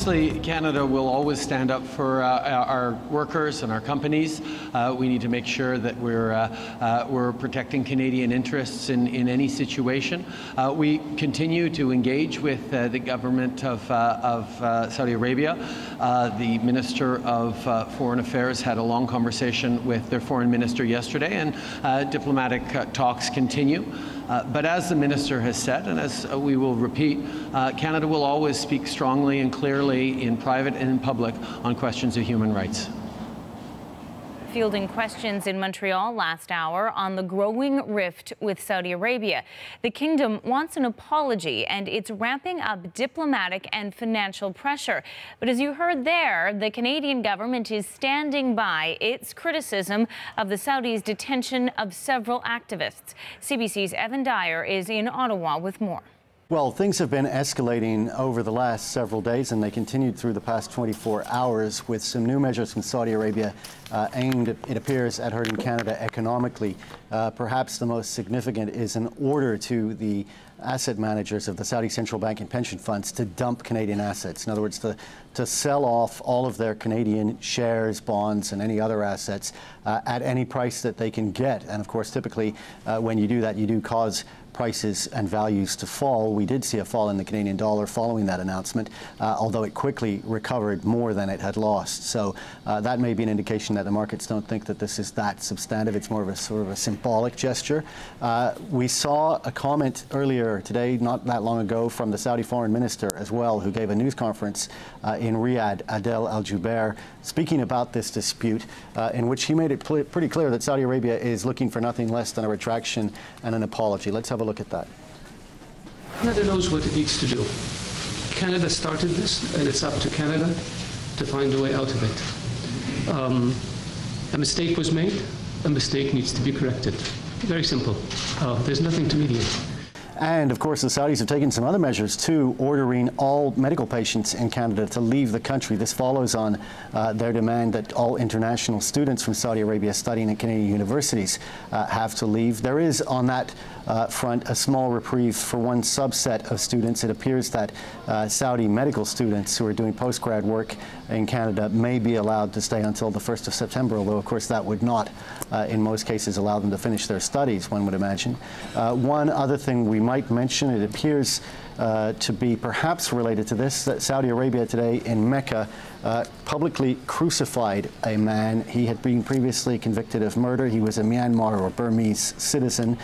Canada will always stand up for our workers and our companies. We need to make sure that we're protecting Canadian interests in any situation. We continue to engage with the government of Saudi Arabia. The Minister of Foreign Affairs had a long conversation with their foreign minister yesterday, and diplomatic talks continue. But as the Minister has said, and as we will repeat, Canada will always speak strongly and clearly in private and in public on questions of human rights. Fielding questions in Montreal last hour on the growing rift with Saudi Arabia. The kingdom wants an apology, and it's ramping up diplomatic and financial pressure. But as you heard there, the Canadian government is standing by its criticism of the Saudis' detention of several activists. CBC's Evan Dyer is in Ottawa with more. Well, things have been escalating over the last several days, and they continued through the past 24 hours with some new measures from Saudi Arabia aimed, it appears, at hurting Canada economically. Perhaps the most significant is an order to the asset managers of the Saudi Central Bank and pension funds to dump Canadian assets. In other words, to sell off all of their Canadian shares, bonds, and any other assets at any price that they can get. And of course, typically, when you do that, you do cause prices and values to fall. We did see a fall in the Canadian dollar following that announcement, although it quickly recovered more than it had lost. So that may be an indication that the markets don't think that this is that substantive. It's more of a sort of a symbolic gesture. We saw a comment earlier today, not that long ago, from the Saudi foreign minister as well, who gave a news conference in Riyadh, Adel Al-Jubeir, speaking about this dispute, in which he made it pretty clear that Saudi Arabia is looking for nothing less than a retraction and an apology. Let's have a look at that. Canada knows what it needs to do. Canada started this, and it's up to Canada to find a way out of it. A mistake was made. A mistake needs to be corrected. Very simple. There's nothing to mediate. And of course, the Saudis have taken some other measures too, ordering all medical patients in Canada to leave the country. This follows on their demand that all international students from Saudi Arabia studying at Canadian universities have to leave. There is, on that front, a small reprieve for one subset of students. It appears that Saudi medical students who are doing postgrad work in Canada may be allowed to stay until the 1st of September, although of course that would not, in most cases, allow them to finish their studies, one would imagine. One other thing we might mention, it appears to be perhaps related to this, that Saudi Arabia today in Mecca publicly crucified a man. He had been previously convicted of murder. He was a Myanmar or Burmese citizen.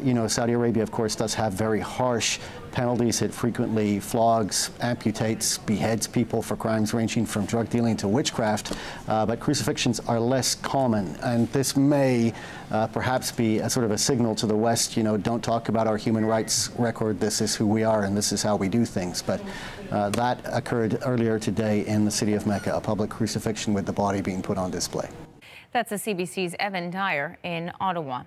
You know, Saudi Arabia, of course, does have very harsh penalties. It frequently flogs, amputates, beheads people for crimes ranging from drug dealing to witchcraft, but crucifixions are less common, and this may perhaps be a sort of a signal to the West, you know, don't talk about our human rights record, this is who we are and this is how we do things. But that occurred earlier today in the city of Mecca, a public crucifixion with the body being put on display. That's the CBC's Evan Dyer in Ottawa.